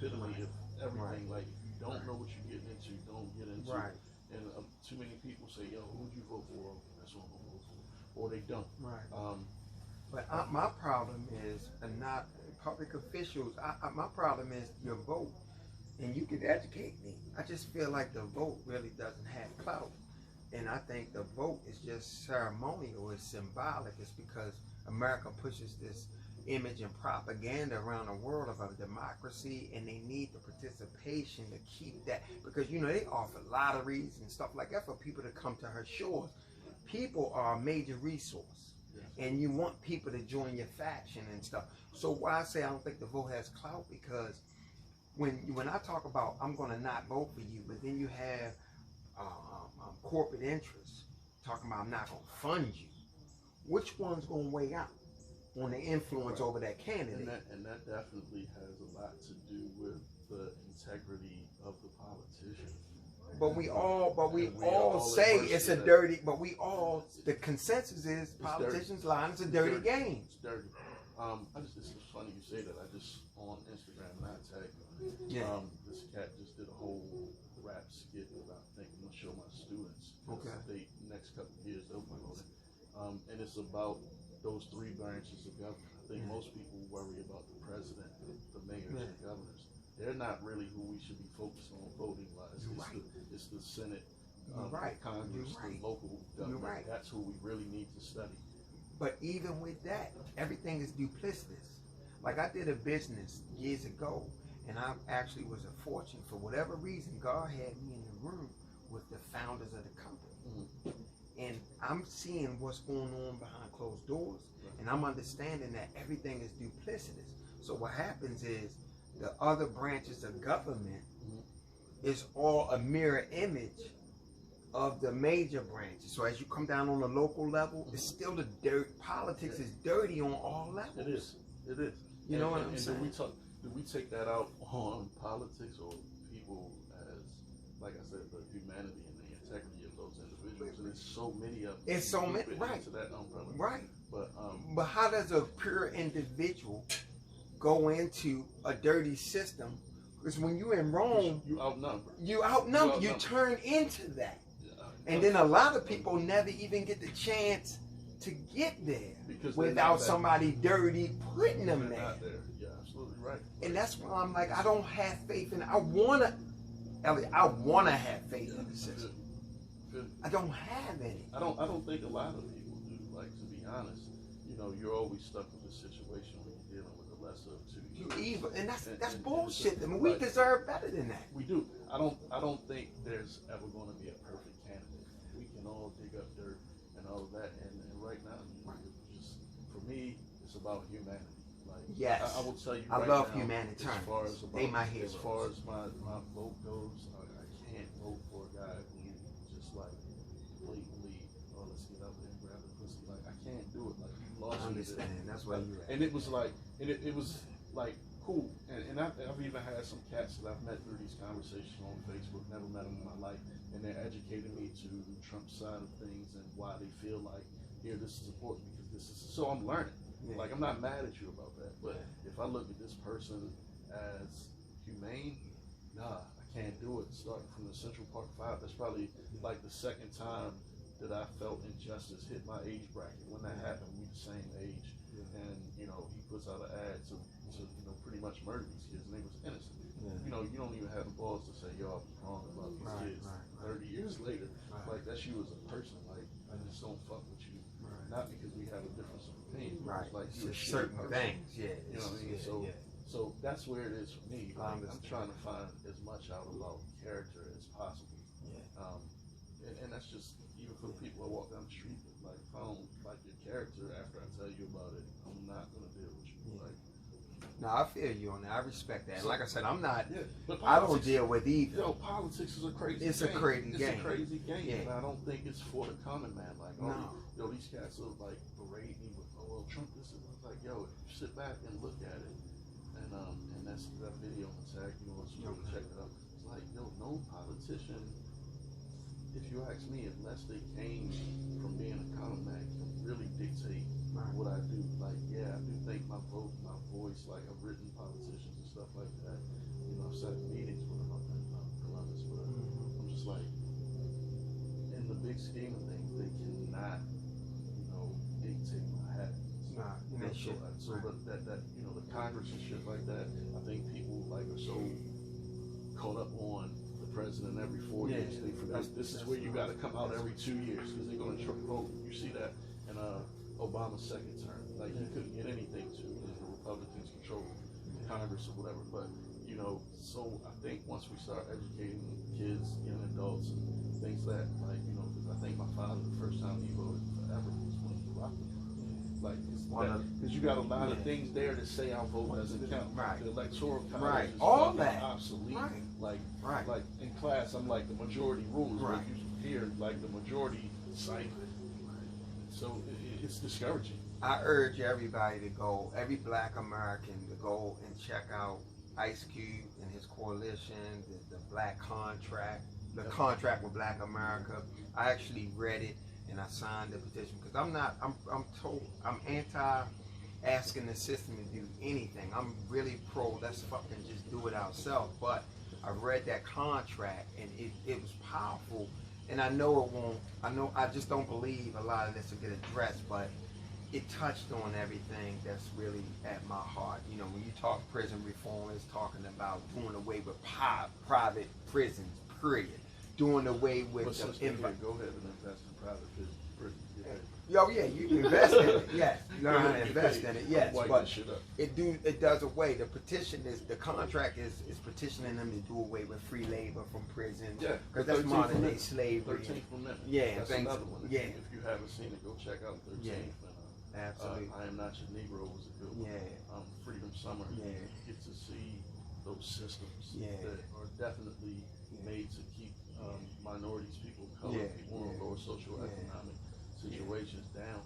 epitome of everything. Like, if you don't know what you're getting into, don't get into. Right. And too many people say, "Yo, who would you vote for?" Okay, that's what I'm gonna vote for, or they don't. Right. But my problem is, and not public officials. My problem is your vote, and you can educate me. I just feel like the vote really doesn't have clout, and I think the vote is just ceremonial. It's symbolic. It's because America pushes this image and propaganda around the world of a democracy, and they need the participation to keep that, because you know they offer lotteries and stuff like that for people to come to her shores. People are a major resource, and you want people to join your faction and stuff. So why I say I don't think the vote has clout, because when I talk about I'm going to not vote for you, but then you have corporate interests talking about I'm not going to fund you, which one's going to weigh out on the influence over that candidate? And that definitely has a lot to do with the integrity of the politician. But we all say it's a dirty. But the consensus is politicians lying. It's a dirty game. It's dirty. It's funny you say that. I just on Instagram and I tagged. This cat just did a whole rap skit that I think I'm gonna show my students. Okay. They next couple of years they'll promote it. And it's about those three branches of government. I think most people worry about the president, the mayors, and governors. They're not really who we should be focused on voting wise. It's the Senate, Congress, the local government. That's who we really need to study. But even with that, everything is duplicitous. Like I did a business years ago, and I actually was a fortune. For whatever reason, God had me in the room with the founders of the company. And I'm seeing what's going on behind closed doors, and I'm understanding that everything is duplicitous. So what happens is the other branches of government is all a mirror image of the major branches. So as you come down on the local level, it's still the dirt. Politics is dirty on all levels. It is. It is. You know what I'm saying? Do we take that out on politics or people as, like I said, the humanity and the integrity of those individuals? And there's so many of them. It's so many, right? To that umbrella. Right. But how does a pure individual go into a dirty system? Because when you're in Rome, you outnumber. You turn into that. And then a lot of people never even get the chance to get there without somebody dirty putting them there. You're absolutely right. And that's why I'm like, I don't have faith in it. Elliott, I wanna have faith in the system. Good. I don't have any. I don't think a lot of people do. Like, to be honest, you know, you're always stuck with a situation when you're dealing with the lesser of two. You evil, and that's bullshit. I mean, we deserve better than that. We do. I don't think there's ever going to be a perfect candidate. We can all dig up dirt and all of that, and right now, just for me, it's about humanity. Like, yes, I will tell you. I right love now, humanitarians. They my heroes. As far as my vote goes, I can't vote for a guy who just like blatantly, oh, let's get out there and grab the pussy. Like, I can't do it. Like, you lost me. I understand. That's why you. And it was like, it was like cool. And I've even had some cats that I've met through these conversations on Facebook. Never met them in my life, and they're educating me to the Trump side of things and why they feel like, here, this is important because this is. So I'm learning. Yeah. Like, I'm not mad at you about that, but if I look at this person as humane, nah, I can't do it. Starting from the Central Park 5, that's probably like the second time that I felt injustice hit my age bracket. When that happened, we the same age, and you know, he puts out an ad to you know, pretty much murder these kids, and they was innocent. You know, you don't even have the balls to say, yo, I was wrong about these kids. 30 years later, like, that's you as a person. Like, I just don't fuck with you. Not because we have a difference of opinion. Like, you're certain things. Yeah. You know what I mean? So that's where it is for me. Like, I'm trying to find as much out about character as possible. And that's just even for the people I walk down the street with. Like, if I don't like your character after I tell you about it, I'm not gonna deal with you. Like, no, I feel you on that. I respect that. Like I said, I'm not. I don't deal with either. Yo, politics is a crazy. It's a crazy game. It's a crazy game, and I don't think it's for the common man. Like, yo, these cats are like berate me with, oh, well, Trump this, and I was like, yo, if you sit back and look at it, and that's that video on tag, you know, so you check it out. It's like, yo, no politician, if you ask me, unless they came from being a common man, can really dictate what I do. Like, yeah, I do think my vote, my voice, like, I've written politicians and stuff like that, you know, I've sat in meetings with them up in Columbus, but I'm just like, in the big scheme of things, they cannot, you know, dictate my habits. Nah, So that you know, the Congress and shit like that, I think people like are so caught up on the president every 4 years. They forget this is where you got to come out every 2 years because they're going to vote. You see that in Obama's second term. Like he couldn't get anything to because the Republicans control Congress or whatever. But you know, so I think once we start educating kids, young adults, and things that like you know, because I think my father the first time he voted forever was when he rocked it. Like, because you got a lot of things there that say our vote doesn't count. Right. The electoral college is all that obsolete. Right. Like in class, I'm like the majority rules. Right. But you hear like the majority cite. So it's discouraging. I urge everybody to go, every Black American to go and check out Ice Cube and his coalition, the Black Contract, the contract with Black America. I actually read it. And I signed the petition because I'm anti asking the system to do anything. I'm really pro, let's fucking just do it ourselves. But I read that contract and it was powerful. And I know it won't, I just don't believe a lot of this will get addressed, but it touched on everything that's really at my heart. You know, when you talk prison reform, it's talking about doing away with private prisons, period. Doing away with go ahead and invest in private prison. Yo, yeah, you can invest in it. Yes, you learn how to invest in it. Yes, but it does away. The petition is the contract is petitioning them to do away with free labor from prison. Yeah, because that's modern day slavery. 13th Amendment. Yeah, that's things, another one. If you haven't seen it, go check out 13th. Yeah, absolutely. I Am Not Your Negro was a good one. Yeah. Freedom Summer. Yeah. You get to see those systems that are definitely made to keep minorities, people of color, people in lower socioeconomic situations down.